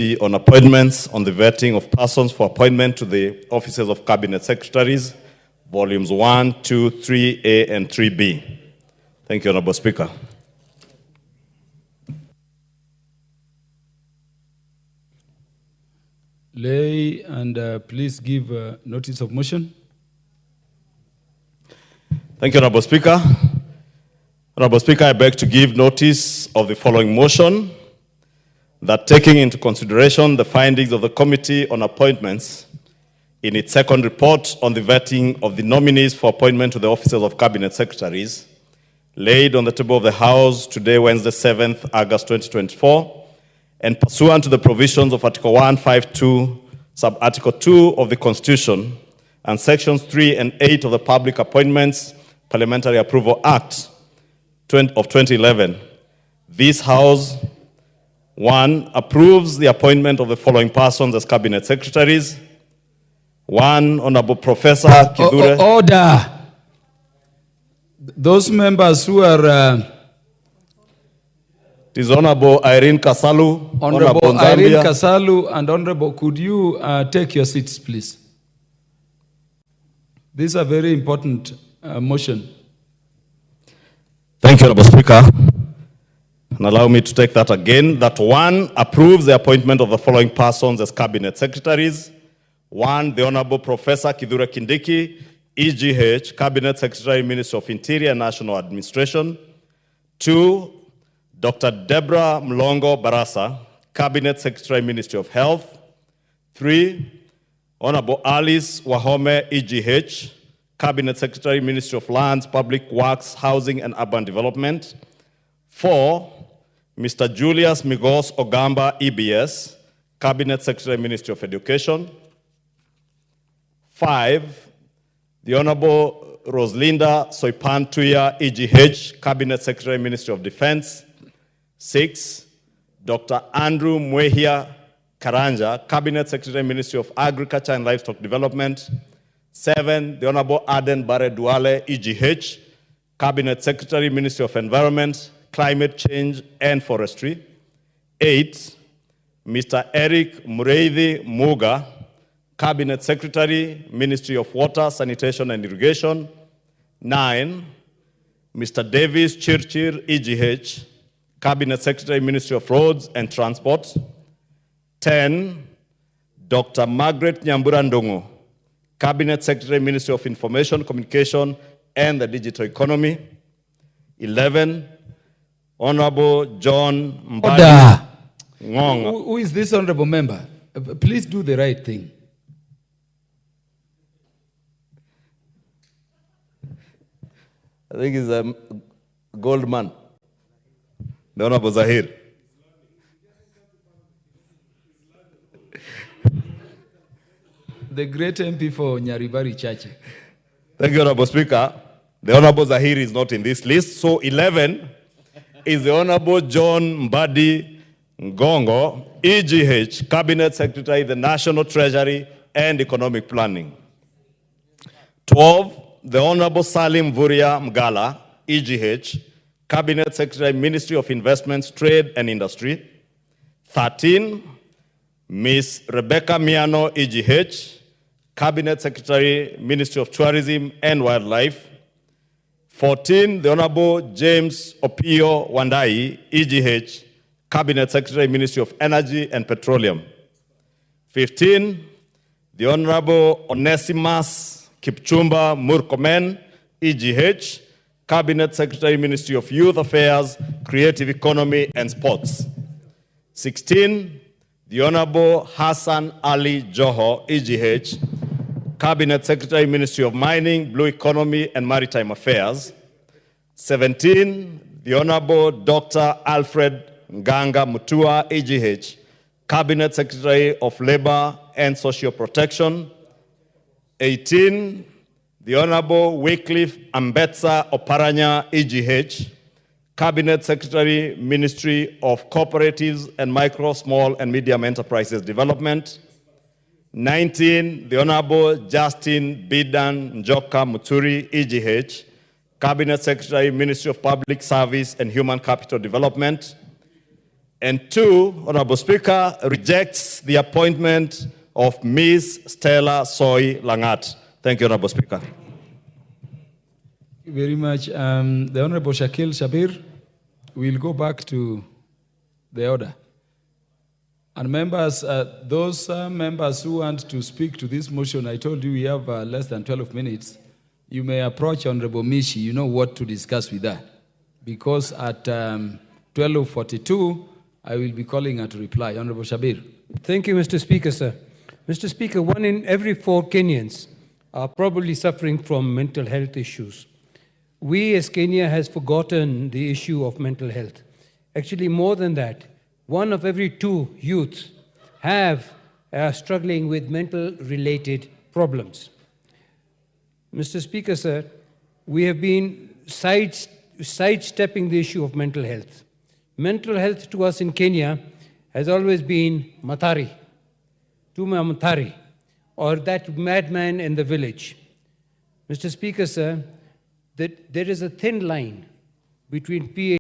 on appointments on the vetting of persons for appointment to the offices of Cabinet Secretaries, volumes 1, 2, 3A, and 3B. Thank you, Honorable Speaker. Lay and please give notice of motion. Thank you, Honorable Speaker. Honorable Speaker, I beg to give notice of the following motion, that taking into consideration the findings of the Committee on Appointments in its second report on the vetting of the nominees for appointment to the offices of Cabinet Secretaries, laid on the table of the House today, Wednesday, 7th August 2024, and pursuant to the provisions of Article 152, Sub-Article 2 of the Constitution, and Sections 3 and 8 of the Public Appointments Parliamentary Approval Act of 2011, this House 1, approves the appointment of the following persons as Cabinet Secretaries. 1, Honorable Professor Kidure. Order. Those members who are... It is Honorable Irene Kasalu. Honorable Irene Kasalu and Honorable, could you take your seats, please? This is a very important motion. Thank you, Honorable Speaker. And allow me to take that again. That 1, approves the appointment of the following persons as Cabinet Secretaries. 1, the Honorable Professor Kidure Kindiki, EGH, Cabinet Secretary, Ministry of Interior and National Administration. 2, Dr. Deborah Mlongo Barasa, Cabinet Secretary, Ministry of Health. 3, Honorable Alice Wahome, EGH, Cabinet Secretary, Ministry of Lands, Public Works, Housing and Urban Development. 4, Mr. Julius Migos Ogamba, EBS, Cabinet Secretary, Ministry of Education. 5, the Honorable Roslinda Soipan Tuya, EGH, Cabinet Secretary, Ministry of Defense. 6, Dr. Andrew Mwehia Karanja, Cabinet Secretary, Ministry of Agriculture and Livestock Development. 7, the Honorable Aden Bare Duale, EGH, Cabinet Secretary, Ministry of Environment, Climate Change and Forestry. 8, Mr. Eric Mureithi Muga, Cabinet Secretary, Ministry of Water, Sanitation and Irrigation. 9, Mr. Davis Chirchir, EGH, Cabinet Secretary, Ministry of Roads and Transport. 10, Dr. Margaret Nyambura Ndongo, Cabinet Secretary, Ministry of Information, Communication and the Digital Economy. 11, Honorable John Mbadi Ngong. Who is this honorable member? Please do the right thing. I think he's a Goldman. The Honorable Zahir. The great MP for Nyaribari Church. Thank you, Honorable Speaker. The Honorable Zahir is not in this list. So 11 is the Honorable John Mbadi Ngongo, EGH, Cabinet Secretary, the National Treasury and Economic Planning. 12, the Honorable Salim Vuria Mgala, EGH, Cabinet Secretary, Ministry of Investments, Trade and Industry. 13, Ms. Rebecca Miano, EGH, Cabinet Secretary, Ministry of Tourism and Wildlife. 14, the Honorable James Opio Wandai, EGH, Cabinet Secretary, Ministry of Energy and Petroleum. 15, the Honorable Onesimus Kipchumba Murkomen, EGH, Cabinet Secretary, Ministry of Youth Affairs, Creative Economy and Sports. 16, the Honorable Hassan Ali Joho, EGH, Cabinet Secretary, Ministry of Mining, Blue Economy and Maritime Affairs. 17, the Honorable Dr. Alfred Nganga Mutua, EGH, Cabinet Secretary of Labor and Social Protection. 18, the Honorable Wycliffe Ambetsa Oparanya, EGH, Cabinet Secretary, Ministry of Cooperatives and Micro, Small and Medium Enterprises Development. 19, the Honorable Justin Bidan Njoka Muturi, EGH, Cabinet Secretary, Ministry of Public Service and Human Capital Development. And 2, Honorable Speaker, rejects the appointment of Ms. Stella Soy Langat. Thank you, Honorable Speaker. Thank you very much. The Honorable Shakil Shabir will go back to the order. And members, those members who want to speak to this motion, I told you we have less than 12 minutes. You may approach Honorable Mishi. You know what to discuss with her. Because at 12:42, I will be calling her to reply. Honorable Shabir. Thank you, Mr. Speaker, sir. Mr. Speaker, 1 in every 4 Kenyans are probably suffering from mental health issues. We as Kenya has forgotten the issue of mental health. Actually, more than that, 1 of every 2 youths are struggling with mental-related problems. Mr. Speaker, sir, we have been sidestepping the issue of mental health. Mental health to us in Kenya has always been Matari, Tuma Matari, or that madman in the village. Mr. Speaker, sir, that there is a thin line between